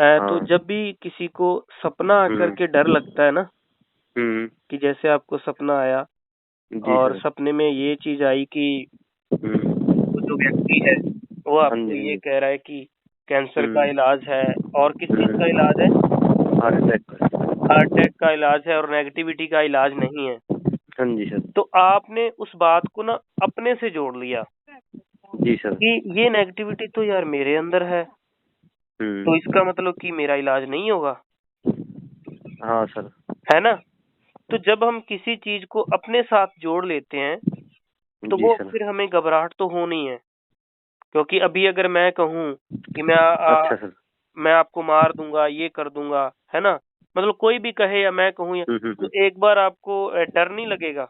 तो हाँ। जब भी किसी को सपना आकर के डर लगता है ना, हम्म। कि जैसे आपको सपना आया जी और सर। सपने में ये चीज आई कि हम्म। वो जो व्यक्ति है वो हाँ आपको जी, हाँ ये जी। कह रहा है कि कैंसर का हम्म। इलाज है, और किस चीज का हम्म। इलाज है, हार्ट अटैक का। हार्ट अटैक का इलाज है, और नेगेटिविटी का इलाज नहीं है। हाँ जी सर। तो आपने उस बात को ना अपने से जोड़ लिया जी सर। कि ये नेगेटिविटी तो यार मेरे अंदर है, तो हम्म। इसका मतलब कि मेरा इलाज नहीं होगा, हाँ सर। है ना। तो जब हम किसी चीज को अपने साथ जोड़ लेते हैं तो जी वो सर। फिर हमें घबराहट तो होनी है। क्योंकि अभी अगर मैं कहूँ कि अच्छा सर। मैं आपको मार दूंगा, ये कर दूंगा, है ना, मतलब कोई भी कहे या मैं कहूँ, तो हम्म। एक बार आपको डर नहीं लगेगा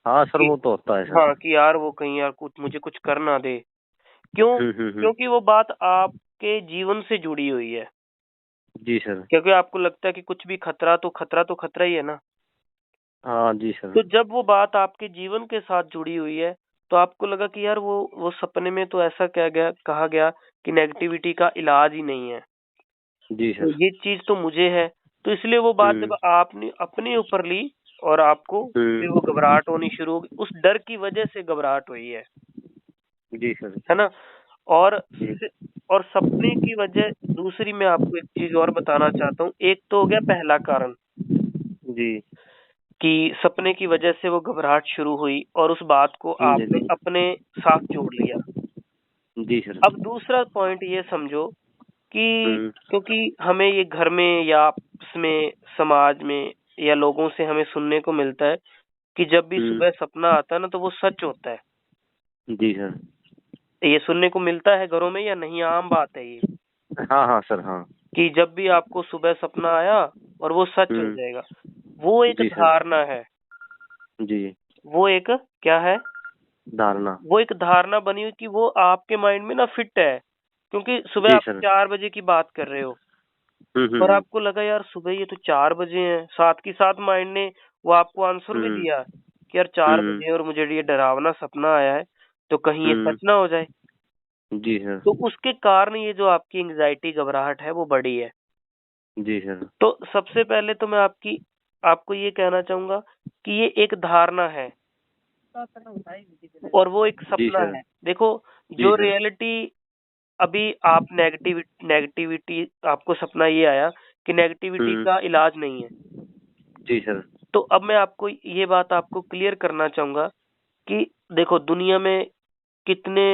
हाँ सर, कि वो तो होता है सर। हाँ, कि यार वो कहीं यार कुछ मुझे कुछ कर ना दे। क्यों? हम्म। क्योंकि वो बात आपके जीवन से जुड़ी हुई है। जी सर। क्योंकि आपको लगता है कि कुछ भी खतरा तो खतरा ही है ना। हाँ जी सर। तो जब वो बात आपके जीवन के साथ जुड़ी हुई है, तो आपको लगा कि यार वो सपने में तो ऐसा कहा गया कि नेगेटिविटी का इलाज ही नहीं है, जी तो सर। ये चीज तो मुझे है। तो इसलिए वो बात जब हम्म। आपने अपने ऊपर ली और आपको फिर वो हम्म। घबराहट होनी शुरू हो गई, उस डर की वजह से घबराहट हुई जी सर। है ना। और जी। और सपने की वजह दूसरी, मैं आपको एक चीज और बताना चाहता हूँ। एक तो हो गया पहला कारण जी। कि सपने की वजह से वो घबराहट शुरू हुई और उस बात को हाँ आपने जी। अपने साथ जोड़ लिया। जी सर। अब दूसरा पॉइंट ये समझो कि हम्म। क्योंकि हमें ये घर में या आपस में, समाज में या लोगों से हमें सुनने को मिलता है कि जब भी हम्म। सुबह सपना आता है ना तो वो सच होता है। जी सर। ये सुनने को मिलता है घरों में या नहीं, आम बात है ये, हाँ हाँ सर, हाँ। कि जब भी आपको सुबह सपना आया और वो सच हो हम्म। जाएगा। वो एक जी सर। धारणा है। जी। वो एक क्या है? धारणा। वो एक धारणा बनी हुई कि वो आपके माइंड में ना फिट है। क्योंकि सुबह जी आप सर। 4 बजे की बात कर रहे हो और हम्म। आपको लगा यार सुबह ये तो 4 बजे हैं, साथ के साथ माइंड ने वो आपको आंसर भी हम्म। दिया कि यार चार हम्म। बजे हैं और मुझे ये डरावना सपना आया है, तो कहीं ये हम्म। सच ना हो जाए। जी सर। तो उसके कारण ये जो आपकी एंग्जाइटी घबराहट है वो बढ़ी है। जी सर। तो सबसे पहले तो मैं आपको ये कहना चाहूंगा कि ये एक धारणा है और वो एक जी सपना सर। है। देखो, जी जो सर। रियलिटी अभी आप नेगेटिविटी आपको सपना ये आया कि नेगेटिविटी हम्म। का इलाज नहीं है। जी सर। तो अब मैं आपको ये बात आपको क्लियर करना चाहूंगा कि देखो, दुनिया में कितने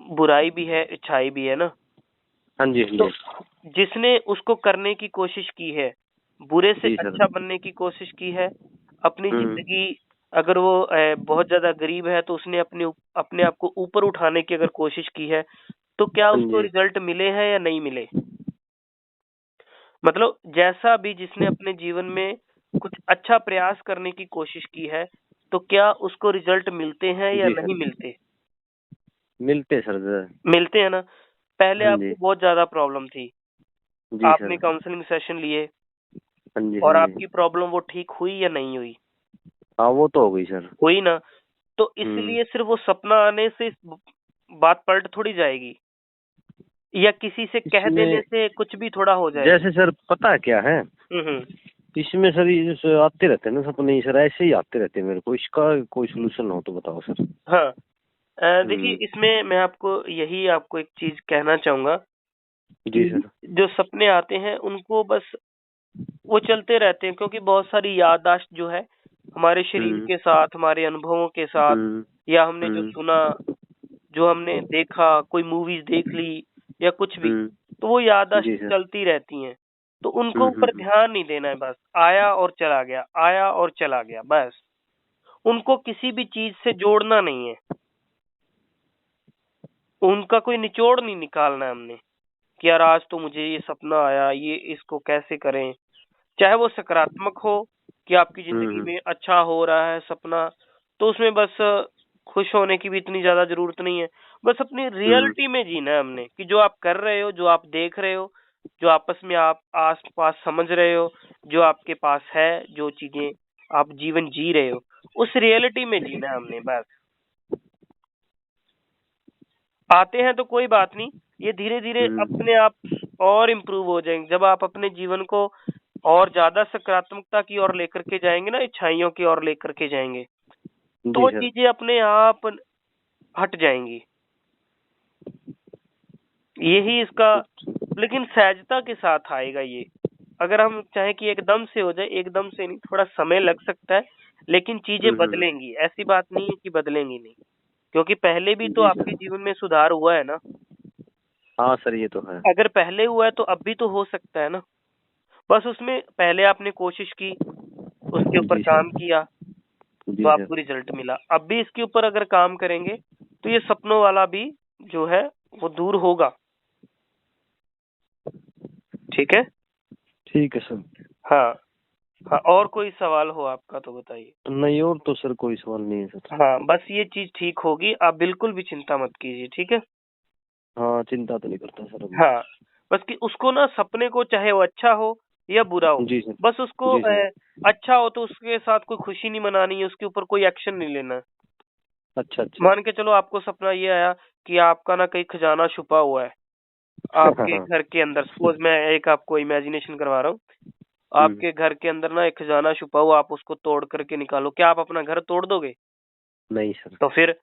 बुराई भी है, अच्छाई भी है ना। हाँ जी, हाँ तो जी। जिसने उसको करने की कोशिश की है, बुरे से जी सर। अच्छा बनने की कोशिश की है, अपनी हम्म। जिंदगी, अगर वो बहुत ज्यादा गरीब है तो उसने अपने आप को ऊपर उठाने की अगर कोशिश की है, तो क्या हाँ उसको जी। रिजल्ट मिले हैं या नहीं मिले। मतलब जैसा भी जिसने अपने जीवन में कुछ अच्छा प्रयास करने की कोशिश की है, तो क्या उसको रिजल्ट मिलते हैं या जी नहीं सर। मिलते। मिलते सर सर। मिलते हैं ना। पहले हाँ जी। आपको बहुत ज्यादा प्रॉब्लम थी, जी आपने सर। काउंसलिंग सेशन लिए हाँ जी, हाँ और जी। आपकी प्रॉब्लम वो ठीक हुई या नहीं हुई। हाँ, वो तो हो गई सर। हुई ना। तो हम्म। इसलिए सिर्फ वो सपना आने से बात पलट थोड़ी जाएगी, या किसी से कह देने इसमें से कुछ भी थोड़ा हो जाएगा। जैसे सर पता है क्या है, हम्म। इसमें सर ये जैसे आते रहते हैं ना सपने, सर ऐसे ही आते रहते हैं मेरे को। इसका कोई सोल्यूशन हो तो बताओ सर। हाँ, देखिए, हम्म। इसमें मैं आपको एक चीज कहना चाहूंगा जी कि सर। जो सपने आते हैं उनको बस वो चलते रहते हैं, क्योंकि बहुत सारी याददाश्त जो है हमारे शरीर हम्म। के साथ, हमारे अनुभवों के साथ, हम्म। या हमने जो हम्म। सुना, जो हमने देखा, कोई मूवीज देख ली या कुछ भी, हम्म। तो वो याददाश्त जी सर। चलती रहती हैं। तो उनको ऊपर ध्यान नहीं देना है, बस आया और चला गया, आया और चला गया, बस उनको किसी भी चीज से जोड़ना नहीं है, उनका कोई निचोड़ नहीं निकालना है हमने कि यार आज तो मुझे ये सपना आया, ये इसको कैसे करें। चाहे वो सकारात्मक हो कि आपकी जिंदगी हम्म। में अच्छा हो रहा है सपना, तो उसमें बस खुश होने की भी इतनी ज्यादा जरूरत नहीं है। बस अपनी हम्म। रियलिटी में जीना है हमने, कि जो आप कर रहे हो, जो आप देख रहे हो, जो आपस में आप आस पास समझ रहे हो, जो आपके पास है, जो चीजें आप जीवन जी रहे हो, उस रियलिटी में जीना है हमने बस। आते हैं तो कोई बात नहीं, ये धीरे धीरे हम्म। अपने आप और इम्प्रूव हो जाएंगे। जब आप अपने जीवन को और ज्यादा सकारात्मकता की ओर लेकर के जाएंगे ना, अच्छाइयों की ओर लेकर के जाएंगे, तो जी वो सर। चीजें अपने आप हट जाएंगी। यही इसका, लेकिन सहजता के साथ आएगा ये। अगर हम चाहे कि एकदम से हो जाए, एकदम से नहीं, थोड़ा समय लग सकता है, लेकिन चीजें हम्म। बदलेंगी। ऐसी बात नहीं है कि बदलेंगी नहीं, क्योंकि पहले भी तो जी आपके सर। जीवन में सुधार हुआ है ना। हाँ सर, ये तो है। अगर पहले हुआ है तो अब भी तो हो सकता है ना। बस उसमें पहले आपने कोशिश की, उसके ऊपर जी काम सर। किया, तो जी सर। आपको रिजल्ट मिला। अब भी इसके ऊपर अगर काम करेंगे तो ये सपनों वाला भी जो है वो दूर होगा। ठीक है। ठीक है सर। हाँ। हाँ, और कोई सवाल हो आपका तो बताइए। नहीं, और तो सर कोई सवाल नहीं है सर। हाँ, बस ये चीज ठीक होगी, आप बिल्कुल भी चिंता मत कीजिए। ठीक है। हाँ, चिंता तो नहीं करता सर अभी। हाँ, बस कि उसको ना, सपने को, चाहे वो अच्छा हो या बुरा हो, जी सर। बस उसको जी सर। अच्छा हो तो उसके साथ कोई खुशी नहीं मनानी है, उसके ऊपर कोई एक्शन नहीं लेना है। अच्छा अच्छा। मान के चलो आपको सपना ये आया कि आपका ना कहीं खजाना छुपा हुआ है हाँ आपके हाँ। घर के अंदर। सपोज मैं एक आपको इमेजिनेशन करवा रहा हूँ, हम्म। आपके घर के अंदर ना एक खजाना छुपा हुआ, आप उसको तोड़ करके निकालो, क्या आप अपना घर तोड़ दोगे? नहीं सर। तो फिर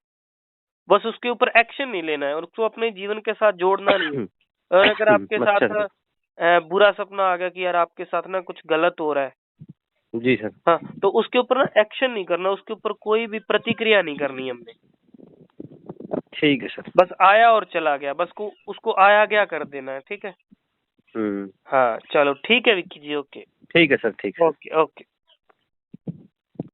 बस उसके ऊपर एक्शन नहीं लेना है और उसको अपने जीवन के साथ जोड़ना नहीं है। और अगर आपके अच्छा साथ सर। बुरा सपना आ गया कि यार आपके साथ ना कुछ गलत हो रहा है, जी सर। हाँ, तो उसके ऊपर ना एक्शन नहीं करना, उसके ऊपर कोई भी प्रतिक्रिया नहीं करनी हमने। ठीक है सर। बस आया और चला गया, बस को उसको आया गया कर देना है। ठीक है। हम्म। हाँ चलो ठीक है विक्की जी, ओके। ठीक है सर, ठीक है। Okay okay.